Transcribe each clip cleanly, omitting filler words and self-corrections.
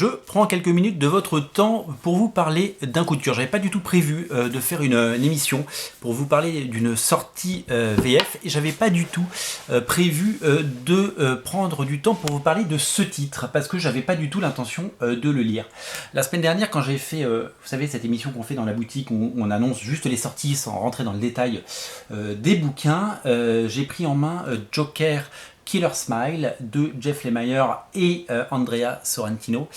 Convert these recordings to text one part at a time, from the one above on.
Je prends quelques minutes de votre temps pour vous parler d'un coup de cœur. J'avais pas du tout prévu de faire une émission pour vous parler d'une sortie VF et j'avais pas du tout prévu de prendre du temps pour vous parler de ce titre parce que j'avais pas du tout l'intention de le lire. La semaine dernière, quand j'ai fait, vous savez, cette émission qu'on fait dans la boutique où on annonce juste les sorties sans rentrer dans le détail des bouquins, j'ai pris en main Joker Killer Smile de Jeff Lemire et Andrea Sorrentino.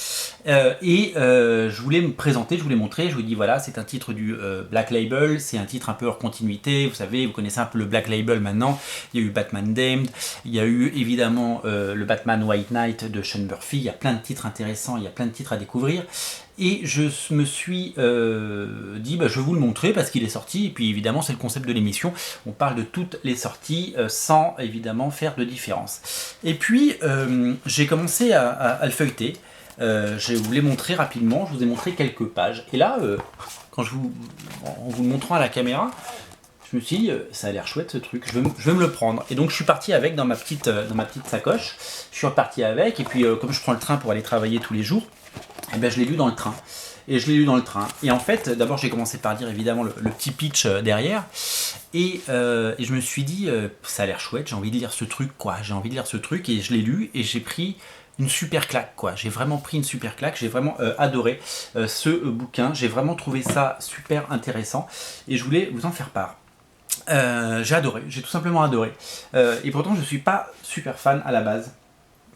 Je voulais me présenter, je voulais montrer, je vous dis voilà, c'est un titre du Black Label, c'est un titre un peu hors continuité, vous savez, vous connaissez un peu le Black Label maintenant, il y a eu Batman Damned, il y a eu évidemment le Batman White Knight de Sean Murphy, il y a plein de titres intéressants, il y a plein de titres à découvrir. Et je me suis dit, je vais vous le montrer parce qu'il est sorti. Et puis évidemment, c'est le concept de l'émission. On parle de toutes les sorties sans évidemment faire de différence. Et puis, j'ai commencé à le feuilleter. Je vous l'ai montré rapidement. Je vous ai montré quelques pages. Et là, en vous le montrant à la caméra, je me suis dit, ça a l'air chouette ce truc, je vais me le prendre. Et donc je suis parti avec dans ma petite sacoche. Je suis reparti avec. Et puis, comme je prends le train pour aller travailler tous les jours, et je l'ai lu dans le train. Et en fait, d'abord j'ai commencé par dire évidemment le petit pitch derrière. Et je me suis dit, ça a l'air chouette, j'ai envie de lire ce truc, quoi. J'ai envie de lire ce truc et je l'ai lu et j'ai pris une super claque, quoi. J'ai vraiment pris une super claque, j'ai vraiment adoré ce bouquin. J'ai vraiment trouvé ça super intéressant et je voulais vous en faire part. J'ai adoré, j'ai tout simplement adoré. Et pourtant je ne suis pas super fan à la base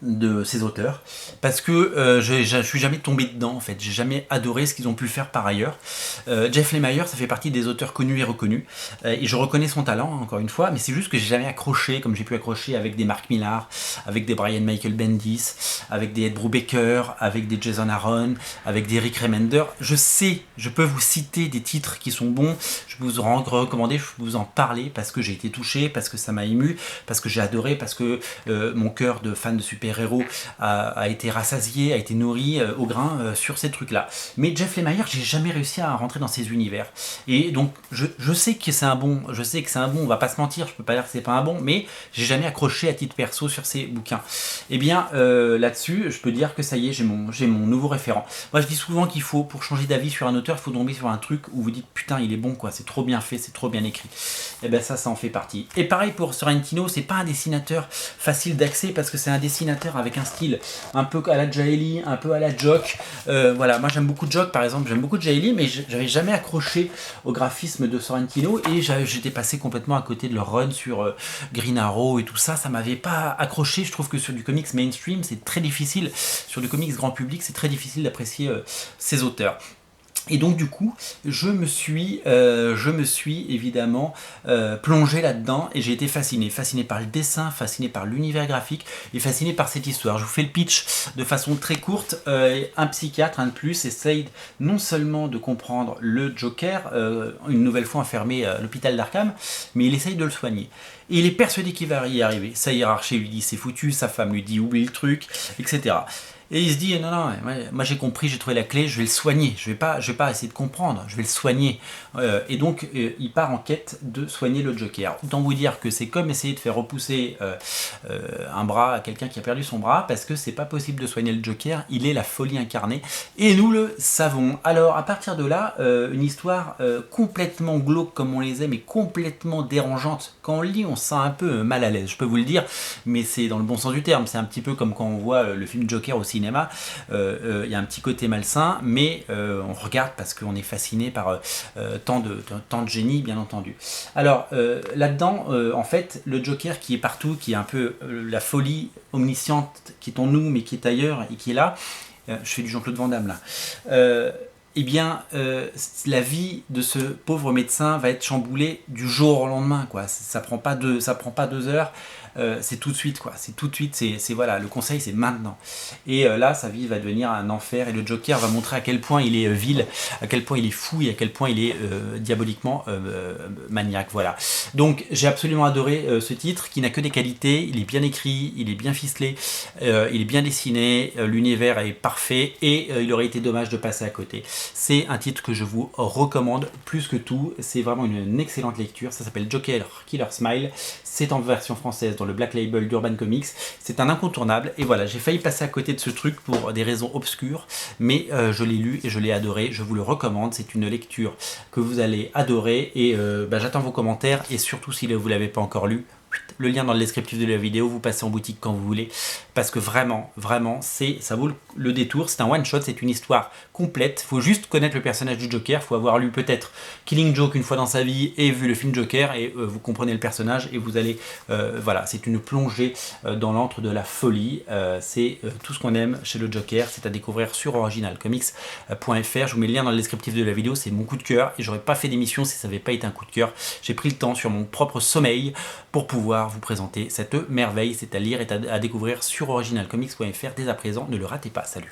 de ces auteurs parce que je suis jamais tombé dedans en fait, j'ai jamais adoré ce qu'ils ont pu faire par ailleurs. Jeff Lemire, ça fait partie des auteurs connus et reconnus et je reconnais son talent encore une fois, mais c'est juste que j'ai jamais accroché comme j'ai pu accrocher avec des Mark Millar, avec des Brian Michael Bendis, avec des Ed Brubaker, avec des Jason Aaron, avec des Rick Remender. Je peux vous citer des titres qui sont bons, je peux vous en recommander, je peux vous en parler parce que j'ai été touché, parce que ça m'a ému, parce que j'ai adoré, parce que mon cœur de fan de super-héros a été rassasié, a été nourri au grain sur ces trucs-là. Mais Jeff Lemire, j'ai jamais réussi à rentrer dans ces univers. Et donc, je sais que c'est un bon, on va pas se mentir, je peux pas dire que c'est pas un bon, mais j'ai jamais accroché à titre perso sur ces bouquins. Et bien, là-dessus, je peux dire que ça y est, j'ai mon nouveau référent. Moi, je dis souvent qu'il faut, pour changer d'avis sur un auteur, il faut tomber sur un truc où vous dites, putain, il est bon, quoi, c'est trop bien fait, c'est trop bien écrit. Et ben ça en fait partie. Et pareil pour Sorrentino, c'est pas un dessinateur facile d'accès parce que c'est un dessinateur avec un style un peu à la Jaeli, un peu à la Jock. Voilà, moi j'aime beaucoup Jock par exemple, j'aime beaucoup Jaeli, mais j'avais jamais accroché au graphisme de Sorrentino et j'étais passé complètement à côté de leur run sur Green Arrow et tout ça. Ça m'avait pas accroché. Je trouve que sur du comics mainstream, c'est très difficile. Sur du comics grand public, c'est très difficile d'apprécier ces auteurs. Et donc du coup, je me suis évidemment plongé là-dedans et j'ai été fasciné par le dessin, fasciné par l'univers graphique et fasciné par cette histoire. Je vous fais le pitch de façon très courte. Un psychiatre, un de plus, essaye non seulement de comprendre le Joker, une nouvelle fois enfermé à l'hôpital d'Arkham, mais il essaye de le soigner. Et il est persuadé qu'il va y arriver. Sa hiérarchie lui dit c'est foutu, sa femme lui dit oublie le truc, etc. Et il se dit non, moi j'ai compris, j'ai trouvé la clé, je vais le soigner, je vais pas essayer de comprendre, je vais le soigner. Et donc il part en quête de soigner le Joker. Autant vous dire que c'est comme essayer de faire repousser un bras à quelqu'un qui a perdu son bras, parce que c'est pas possible de soigner le Joker, il est la folie incarnée, et nous le savons. Alors à partir de là, une histoire complètement glauque comme on les aime, et complètement dérangeante. Quand on le lit, on se sent un peu mal à l'aise, je peux vous le dire, mais c'est dans le bon sens du terme, c'est un petit peu comme quand on voit le film Joker au cinéma, y a un petit côté malsain, mais on regarde parce qu'on est fasciné par tant de génie, bien entendu. Alors là-dedans, en fait, le Joker qui est partout, qui est un peu la folie omnisciente qui est en nous, mais qui est ailleurs et qui est là, je fais du Jean-Claude Van Damme là, la vie de ce pauvre médecin va être chamboulée du jour au lendemain, quoi. Ça prend pas 2 heures. C'est tout de suite, quoi. C'est tout de suite, c'est voilà, le conseil c'est maintenant. Et là, sa vie va devenir un enfer et le Joker va montrer à quel point il est vil, à quel point il est fou et à quel point il est diaboliquement maniaque, voilà. Donc j'ai absolument adoré ce titre qui n'a que des qualités, il est bien écrit, il est bien ficelé, il est bien dessiné, l'univers est parfait et il aurait été dommage de passer à côté. C'est un titre que je vous recommande plus que tout. C'est vraiment une excellente lecture. Ça s'appelle Joker Killer Smile. C'est en version française dans le Black Label d'Urban Comics. C'est un incontournable. Et voilà, j'ai failli passer à côté de ce truc pour des raisons obscures. Mais je l'ai lu et je l'ai adoré. Je vous le recommande. C'est une lecture que vous allez adorer. Et j'attends vos commentaires. Et surtout, si vous ne l'avez pas encore lu, le lien dans le descriptif de la vidéo, vous passez en boutique quand vous voulez, parce que vraiment, ça vaut le détour. C'est un one shot, c'est une histoire complète. Il faut juste connaître le personnage du Joker, il faut avoir lu peut-être Killing Joke une fois dans sa vie et vu le film Joker, et vous comprenez le personnage et vous allez, voilà, c'est une plongée dans l'antre de la folie. C'est tout ce qu'on aime chez le Joker, c'est à découvrir sur originalcomics.fr. Je vous mets le lien dans le descriptif de la vidéo, c'est mon coup de cœur et j'aurais pas fait d'émission si ça n'avait pas été un coup de cœur. J'ai pris le temps sur mon propre sommeil pour pouvoir vous présenter cette merveille. C'est à lire et à découvrir sur originalcomics.fr dès à présent. Ne le ratez pas. Salut.